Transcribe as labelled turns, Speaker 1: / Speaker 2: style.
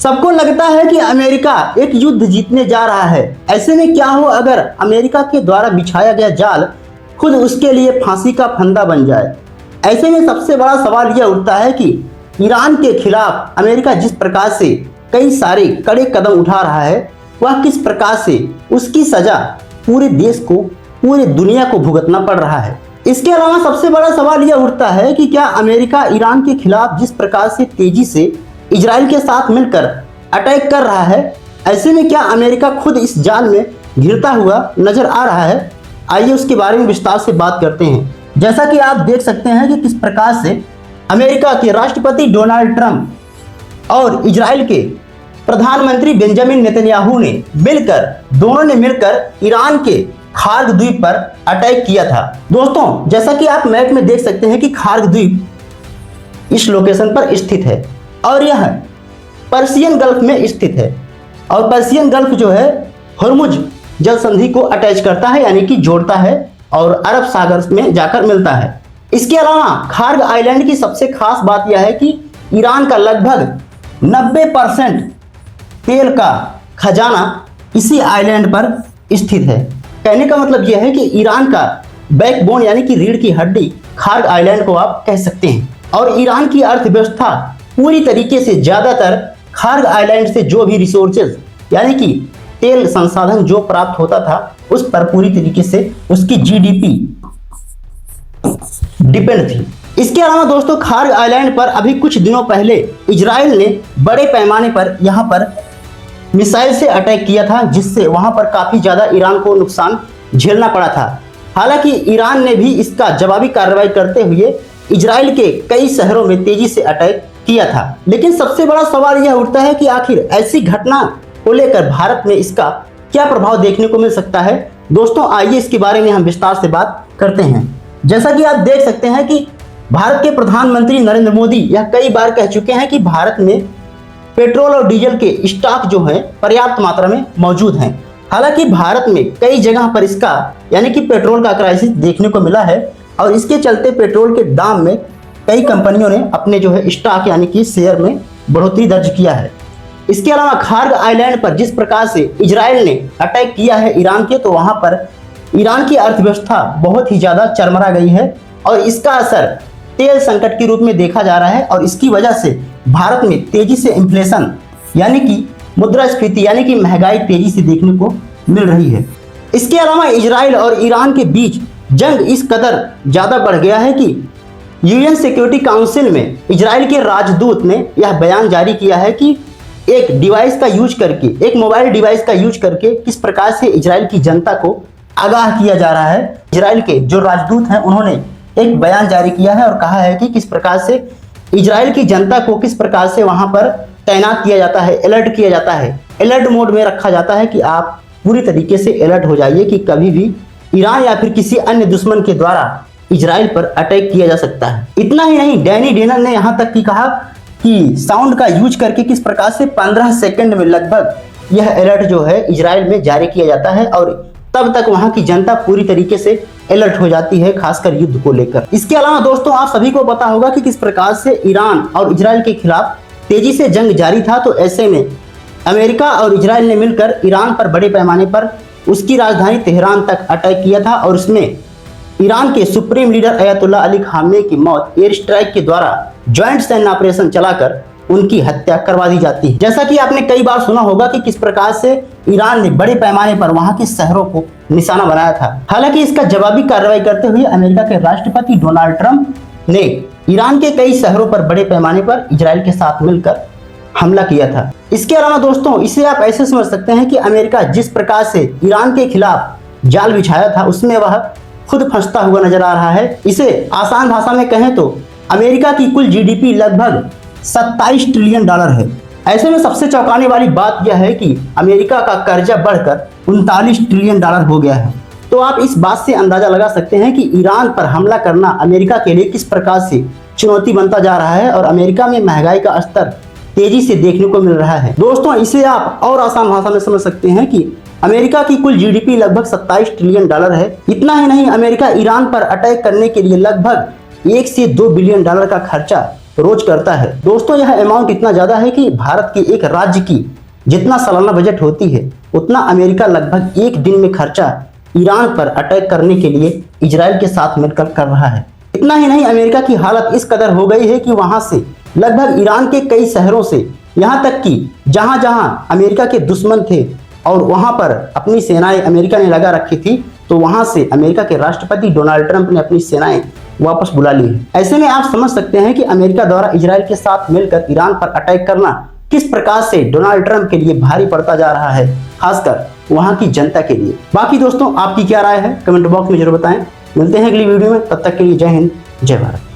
Speaker 1: सबको लगता है कि अमेरिका एक युद्ध जीतने जा रहा है। ऐसे में क्या हो अगर अमेरिका के द्वारा बिछाया गया जाल खुद उसके लिए फांसी का फंदा बन जाए। ऐसे में सबसे बड़ा सवाल यह उठता है कि ईरान के खिलाफ अमेरिका जिस प्रकार से कई सारे कड़े कदम उठा रहा है, वह किस प्रकार से उसकी सजा पूरे देश को, पूरे दुनिया को भुगतना पड़ रहा है। इसके अलावा सबसे बड़ा सवाल यह उठता है कि क्या अमेरिका ईरान के खिलाफ जिस प्रकार से तेजी से इजराइल के साथ मिलकर अटैक कर रहा है, ऐसे में क्या अमेरिका खुद इस जाल में घिरता हुआ नजर आ रहा है। आइए उसके बारे में विस्तार से बात करते हैं। जैसा कि आप देख सकते हैं कि किस प्रकार से अमेरिका के राष्ट्रपति डोनाल्ड ट्रंप और इजराइल के प्रधानमंत्री बेंजामिन नेतन्याहू ने दोनों ने मिलकर ईरान के खार्ग द्वीप पर अटैक किया था। दोस्तों, जैसा कि आप मैप में देख सकते हैं कि खार्ग द्वीप इस लोकेशन पर स्थित है और यह पर्शियन गल्फ में स्थित है। और पर्शियन गल्फ जो है हॉर्मुज जल संधि को अटैच करता है, यानी कि जोड़ता है और अरब सागर में जाकर मिलता है। इसके अलावा खार्ग आइलैंड की सबसे खास बात यह है कि ईरान का लगभग 90% तेल का खजाना इसी आइलैंड पर स्थित है। कहने का मतलब यह है कि ईरान का बैकबोन यानी कि रीढ़ की हड्डी खार्ग आइलैंड को आप कह सकते हैं। और ईरान की अर्थव्यवस्था पूरी तरीके से ज्यादातर खार्ग आइलैंड से जो भी रिसोर्सेज यानी कि तेल संसाधन जो प्राप्त होता था उस पर पूरी तरीके से उसकी जीडीपी डिपेंड थी। इसके अलावा दोस्तों, खार्ग आइलैंड पर अभी कुछ दिनों पहले इजराइल ने बड़े पैमाने पर यहां पर मिसाइल से अटैक किया था, जिससे वहां पर काफी ज्यादा ईरान को नुकसान झेलना पड़ा था। हालांकि ईरान ने भी इसका जवाबी कार्रवाई करते हुए इजराइल के कई शहरों में तेजी से अटैक किया था। लेकिन सबसे बड़ा सवाल यह उठता है कि आखिर ऐसी घटना को लेकर भारत में इसका क्या प्रभाव देखने को मिल सकता है। दोस्तों, आइए इसके बारे में हम विस्तार से बात करते हैं। जैसा कि आप देख सकते हैं कि भारत के प्रधानमंत्री नरेंद्र मोदी यह कई बार कह चुके हैं कि भारत में पेट्रोल और डीजल के स्टॉक जो है पर्याप्त मात्रा में मौजूद हैं। हालांकि भारत में कई जगह पर इसका यानी कि पेट्रोल का क्राइसिस देखने को मिला है और इसके चलते पेट्रोल के दाम में कई कंपनियों ने अपने जो है स्टॉक यानी कि शेयर में बढ़ोतरी दर्ज किया है। इसके अलावा खार्ग आइलैंड पर जिस प्रकार से इजराइल ने अटैक किया है ईरान के, तो वहां पर ईरान की अर्थव्यवस्था बहुत ही ज्यादा चरमरा गई है और इसका असर तेल संकट के रूप में देखा जा रहा है। और इसकी वजह से भारत में तेजी से इन्फ्लेशन यानी कि मुद्रास्फीति यानी कि महंगाई तेजी से देखने को मिल रही है। इसके अलावा इजराइल और ईरान के बीच जंग इस कदर ज्यादा बढ़ गया है कि यूएन सिक्योरिटी काउंसिल में इजराइल के राजदूत ने यह बयान जारी किया है कि एक डिवाइस का यूज करके, एक मोबाइल डिवाइस का यूज करके किस प्रकार से इजराइल की जनता को आगाह किया जा रहा है। इजराइल के जो राजदूत हैं उन्होंने एक बयान जारी किया है और कहा है कि किस प्रकार से इजराइल की जनता को किस प्रकार से वहां पर तैनात किया जाता है, अलर्ट किया जाता है, अलर्ट मोड में रखा जाता है कि आप पूरी तरीके से अलर्ट हो जाइए कि कभी भी ईरान या फिर किसी अन्य दुश्मन के द्वारा इजराइल पर अटैक किया जा सकता है। इतना ही नहीं, डैनी डेनर ने यहां तक कि कहा कि साउंड का यूज करके किस प्रकार से 15 सेकंड में लगभग यह अलर्ट जो है इजराइल में जारी किया जाता है और तब तक वहां की जनता पूरी तरीके से अलर्ट हो जाती है, खासकर युद्ध को लेकर। इसके अलावा दोस्तों, आप सभी को पता होगा कि किस प्रकार से ईरान और इजराइल के खिलाफ तेजी से जंग जारी था। तो ऐसे में अमेरिका और इजराइल ने मिलकर ईरान पर बड़े पैमाने पर उसकी राजधानी तेहरान तक अटैक किया था और इसमें ईरान के सुप्रीम लीडर अयतुल्ला अली खामेनी की मौत एयर स्ट्राइक के द्वारा ज्वाइंट सैन्य ऑपरेशन चलाकर उनकी हत्या करवा दी जाती है। जैसा कि आपने कई बार सुना होगा कि किस प्रकार से ईरान ने बड़े पैमाने पर वहां के शहरों को निशाना बनाया था। हालांकि इसका जवाबी कार्रवाई करते हुए अमेरिका के राष्ट्रपति डोनाल्ड ट्रंप ने ईरान के कई शहरों पर बड़े पैमाने पर इजराइल के साथ मिलकर हमला किया था। इसके अलावा दोस्तों, इसे आप ऐसे समझ सकते हैं कि अमेरिका जिस प्रकार से ईरान के खिलाफ जाल बिछाया था उसमें वह खुद फंसता हुआ नजर आ रहा है। इसे आसान भाषा में कहें तो अमेरिका की कुल जीडीपी लगभग 27 ट्रिलियन डॉलर है। ऐसे में सबसे चौंकाने वाली बात यह है कि अमेरिका का कर्जा बढ़कर 39 ट्रिलियन डॉलर हो गया है। तो आप इस बात से अंदाजा लगा सकते हैं कि ईरान पर हमला करना अमेरिका के लिए किस प्रकार से चुनौती बनता जा रहा है और अमेरिका में महंगाई का स्तर तेजी से देखने को मिल रहा है। दोस्तों, इसे आप और आसान भाषा में समझ सकते हैं कि अमेरिका की कुल जीडीपी लगभग 27 ट्रिलियन डॉलर है। इतना ही नहीं, अमेरिका ईरान पर अटैक करने के लिए लगभग 1 से 2 बिलियन डॉलर का खर्चा रोज करता है। दोस्तों यह अमाउंट इतना ज्यादा है कि भारत के एक राज्य की जितना सालाना बजट होती है उतना अमेरिका लगभग एक दिन में खर्चा ईरान पर अटैक करने के लिए इजराइल के साथ मिलकर कर रहा है। इतना ही नहीं, अमेरिका की हालत इस कदर हो गई है कि वहां से लगभग ईरान के कई शहरों से, यहां तक कि जहां जहां अमेरिका के दुश्मन थे और वहां पर अपनी सेनाएं अमेरिका ने लगा रखी थी, तो वहां से अमेरिका के राष्ट्रपति डोनाल्ड ट्रंप ने अपनी सेनाएं वापस बुला ली है। ऐसे में आप समझ सकते हैं कि अमेरिका द्वारा इजराइल के साथ मिलकर ईरान पर अटैक करना किस प्रकार से डोनाल्ड ट्रंप के लिए भारी पड़ता जा रहा है, खासकर वहां की जनता के लिए। बाकी दोस्तों आपकी क्या राय है कमेंट बॉक्स में जरूर बताएं। मिलते हैं अगली वीडियो में, तब तक के लिए जय हिंद जय भारत।